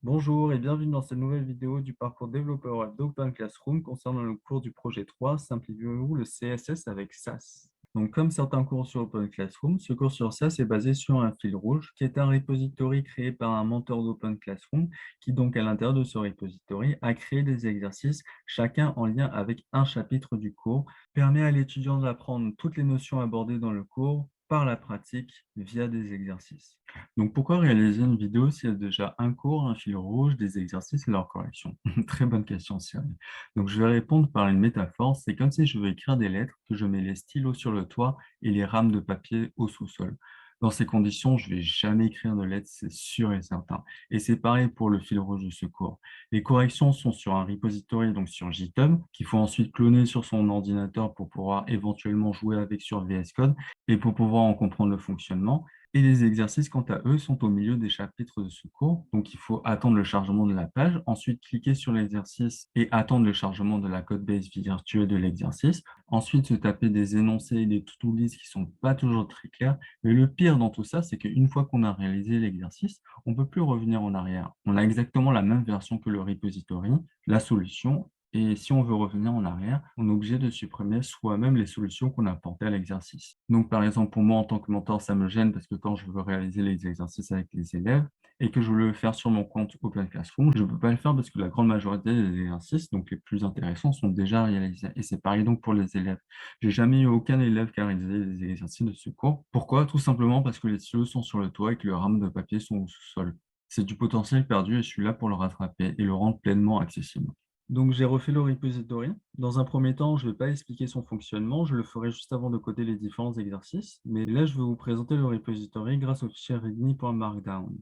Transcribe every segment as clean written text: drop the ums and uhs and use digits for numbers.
Bonjour et bienvenue dans cette nouvelle vidéo du parcours développeur web d'Open Classroom concernant le cours du projet 3, Simplifiez-vous le CSS avec SAS. Donc, comme certains cours sur Open Classroom, ce cours sur SAS est basé sur un fil rouge qui est un repository créé par un mentor d'Open Classroom qui donc à l'intérieur de ce repository a créé des exercices, chacun en lien avec un chapitre du cours, permet à l'étudiant d'apprendre toutes les notions abordées dans le cours par la pratique via des exercices. Donc, pourquoi réaliser une vidéo s'il y a déjà un cours, un fil rouge, des exercices et leur correction? Très bonne question, Cyril. Donc, je vais répondre par une métaphore. C'est comme si je veux écrire des lettres, que je mets les stylos sur le toit et les rames de papier au sous-sol. Dans ces conditions, je ne vais jamais écrire de lettres, c'est sûr et certain. Et c'est pareil pour le fil rouge de ce cours. Les corrections sont sur un repository, donc sur GitHub, qu'il faut ensuite cloner sur son ordinateur pour pouvoir éventuellement jouer avec sur VS Code et pour pouvoir en comprendre le fonctionnement. Et les exercices, quant à eux, sont au milieu des chapitres de ce cours. Donc, il faut attendre le chargement de la page, ensuite cliquer sur l'exercice et attendre le chargement de la code base virtuelle de l'exercice. Ensuite, se taper des énoncés et des to-do list qui ne sont pas toujours très clairs. Mais le pire dans tout ça, c'est qu'une fois qu'on a réalisé l'exercice, on ne peut plus revenir en arrière. On a exactement la même version que le repository, la solution. Et si on veut revenir en arrière, on est obligé de supprimer soi-même les solutions qu'on a apportées à l'exercice. Donc, par exemple, pour moi, en tant que mentor, ça me gêne parce que quand je veux réaliser les exercices avec les élèves et que je veux le faire sur mon compte Open Classroom, je ne peux pas le faire parce que la grande majorité des exercices, donc les plus intéressants, sont déjà réalisés. Et c'est pareil donc pour les élèves. J'ai jamais eu aucun élève qui a réalisé les exercices de ce cours. Pourquoi? Tout simplement parce que les stylos sont sur le toit et que les rames de papier sont au sous-sol. C'est du potentiel perdu et je suis là pour le rattraper et le rendre pleinement accessible. Donc, j'ai refait le repository. Dans un premier temps, je ne vais pas expliquer son fonctionnement, je le ferai juste avant de coder les différents exercices. Mais là, je vais vous présenter le repository grâce au fichier readme.markdown.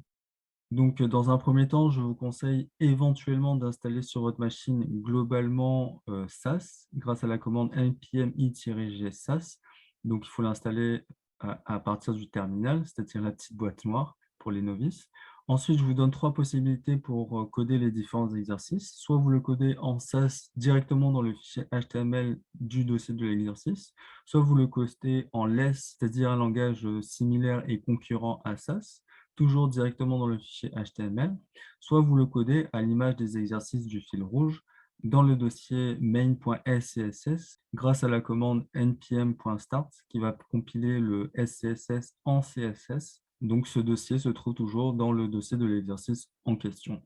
Donc, dans un premier temps, je vous conseille éventuellement d'installer sur votre machine globalement SAS grâce à la commande npm i-g SAS. Donc, il faut l'installer à partir du terminal, c'est-à-dire la petite boîte noire pour les novices. Ensuite, je vous donne trois possibilités pour coder les différents exercices. Soit vous le codez en SAS directement dans le fichier HTML du dossier de l'exercice, soit vous le codez en less, c'est-à-dire un langage similaire et concurrent à SAS, toujours directement dans le fichier HTML, soit vous le codez à l'image des exercices du fil rouge dans le dossier main.scss grâce à la commande npm.start qui va compiler le SCSS en CSS. Donc, ce dossier se trouve toujours dans le dossier de l'exercice en question.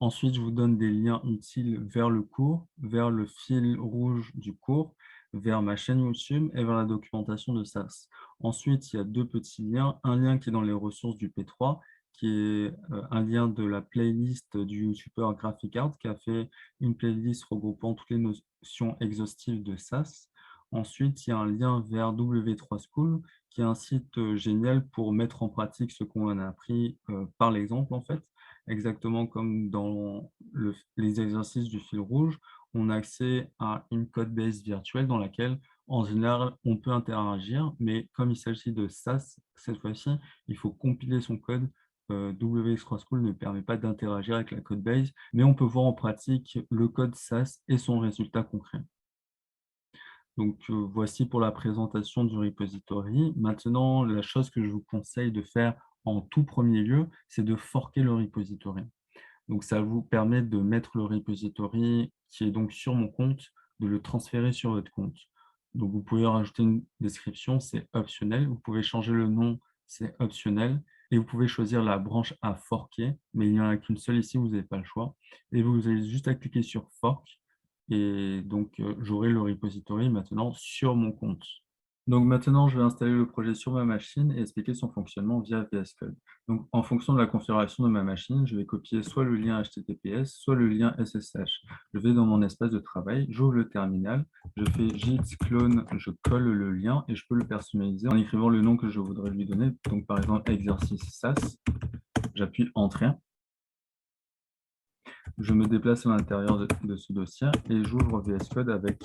Ensuite, je vous donne des liens utiles vers le cours, vers le fil rouge du cours, vers ma chaîne YouTube et vers la documentation de SAS. Ensuite, il y a deux petits liens. Un lien qui est dans les ressources du P3, qui est un lien de la playlist du YouTuber GraphiCard qui a fait une playlist regroupant toutes les notions exhaustives de SAS. Ensuite, il y a un lien vers W3School, qui est un site génial pour mettre en pratique ce qu'on a appris par l'exemple, en fait. Exactement comme dans les exercices du fil rouge, on a accès à une code base virtuelle dans laquelle, en général, on peut interagir, mais comme il s'agit de SAS, cette fois-ci, il faut compiler son code. WX3School ne permet pas d'interagir avec la code base, mais on peut voir en pratique le code SAS et son résultat concret. Donc, voici pour la présentation du repository. Maintenant, la chose que je vous conseille de faire en tout premier lieu, c'est de forker le repository. Donc, ça vous permet de mettre le repository qui est donc sur mon compte, de le transférer sur votre compte. Donc, vous pouvez rajouter une description, c'est optionnel. Vous pouvez changer le nom, c'est optionnel. Et vous pouvez choisir la branche à forker, mais il n'y en a qu'une seule ici, vous n'avez pas le choix. Et vous avez juste à cliquer sur fork. Et donc, j'aurai le repository maintenant sur mon compte. Donc maintenant, je vais installer le projet sur ma machine et expliquer son fonctionnement via VS Code. Donc, en fonction de la configuration de ma machine, je vais copier soit le lien HTTPS, soit le lien SSH. Je vais dans mon espace de travail, j'ouvre le terminal, je fais git clone, je colle le lien et je peux le personnaliser en écrivant le nom que je voudrais lui donner. Donc, par exemple, exercice SAS, j'appuie Entrée. Je me déplace à l'intérieur de ce dossier et j'ouvre VS Code avec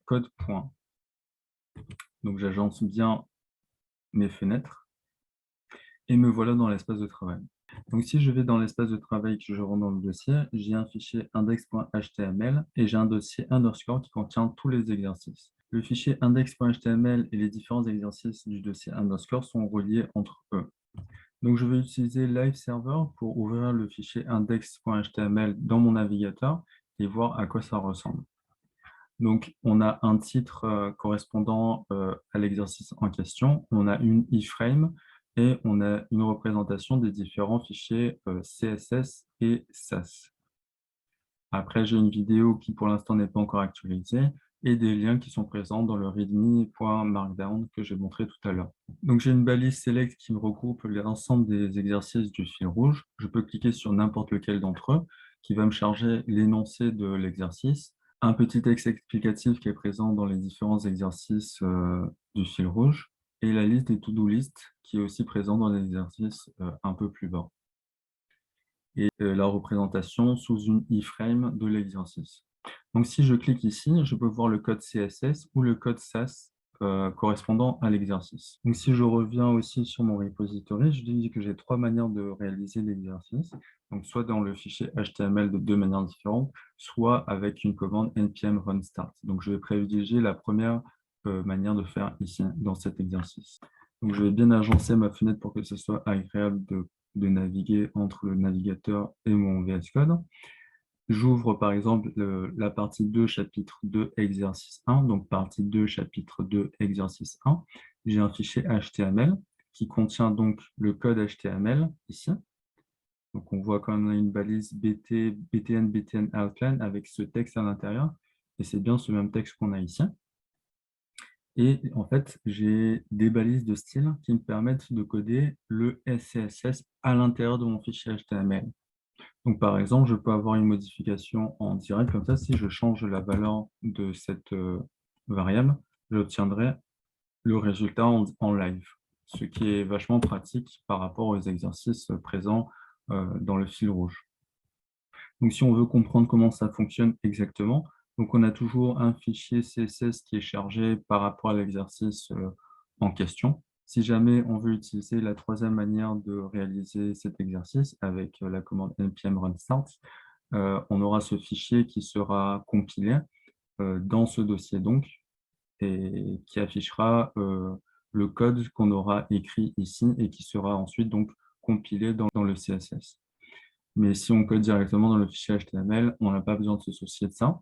code point. Donc, j'agence bien mes fenêtres. Et me voilà dans l'espace de travail. Donc, si je vais dans l'espace de travail que je rentre dans le dossier, j'ai un fichier index.html et j'ai un dossier underscore qui contient tous les exercices. Le fichier index.html et les différents exercices du dossier underscore sont reliés entre eux. Donc, je vais utiliser Live Server pour ouvrir le fichier index.html dans mon navigateur et voir à quoi ça ressemble. Donc, on a un titre correspondant à l'exercice en question, on a une iframe et on a une représentation des différents fichiers CSS et SAS. Après, j'ai une vidéo qui pour l'instant n'est pas encore actualisée et des liens qui sont présents dans le readme.markdown que j'ai montré tout à l'heure. Donc, j'ai une balise select qui me regroupe l'ensemble des exercices du fil rouge. Je peux cliquer sur n'importe lequel d'entre eux qui va me charger l'énoncé de l'exercice, un petit texte explicatif qui est présent dans les différents exercices du fil rouge et la liste des to-do list qui est aussi présent dans les exercices un peu plus bas et la représentation sous une iframe de l'exercice. Donc, si je clique ici, je peux voir le code CSS ou le code SAS correspondant à l'exercice. Donc, si je reviens aussi sur mon repository, je dis que j'ai trois manières de réaliser l'exercice. Donc, soit dans le fichier HTML de deux manières différentes, soit avec une commande npm run start. Donc, je vais privilégier la première manière de faire ici, dans cet exercice. Donc, je vais bien agencer ma fenêtre pour que ce soit agréable de naviguer entre le navigateur et mon VS Code. J'ouvre par exemple la partie 2, chapitre 2, exercice 1. Donc, partie 2, chapitre 2, exercice 1. J'ai un fichier HTML qui contient donc le code HTML ici. Donc, on voit quand même une balise btn outline avec ce texte à l'intérieur. Et c'est bien ce même texte qu'on a ici. Et en fait, j'ai des balises de style qui me permettent de coder le SCSS à l'intérieur de mon fichier HTML. Donc, par exemple, je peux avoir une modification en direct, comme ça, si je change la valeur de cette variable, j'obtiendrai le résultat en live, ce qui est vachement pratique par rapport aux exercices présents dans le fil rouge. Donc, si on veut comprendre comment ça fonctionne exactement, donc on a toujours un fichier CSS qui est chargé par rapport à l'exercice en question. Si jamais on veut utiliser la troisième manière de réaliser cet exercice avec la commande npm run start, on aura ce fichier qui sera compilé dans ce dossier donc et qui affichera le code qu'on aura écrit ici et qui sera ensuite donc compilé dans le CSS. Mais si on code directement dans le fichier HTML, on n'a pas besoin de se soucier de ça.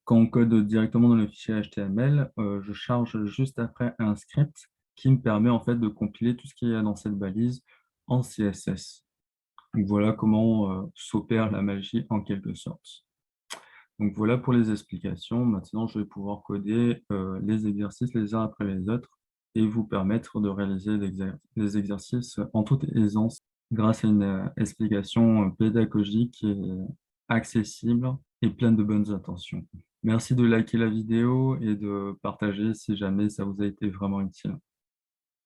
Quand on code directement dans le fichier HTML, je charge juste après un script qui me permet en fait de compiler tout ce qu'il y a dans cette balise en CSS. Donc voilà comment s'opère la magie en quelque sorte. Donc voilà pour les explications. Maintenant, je vais pouvoir coder les exercices les uns après les autres et vous permettre de réaliser les exercices en toute aisance grâce à une explication pédagogique et accessible et pleine de bonnes intentions. Merci de liker la vidéo et de partager si jamais ça vous a été vraiment utile.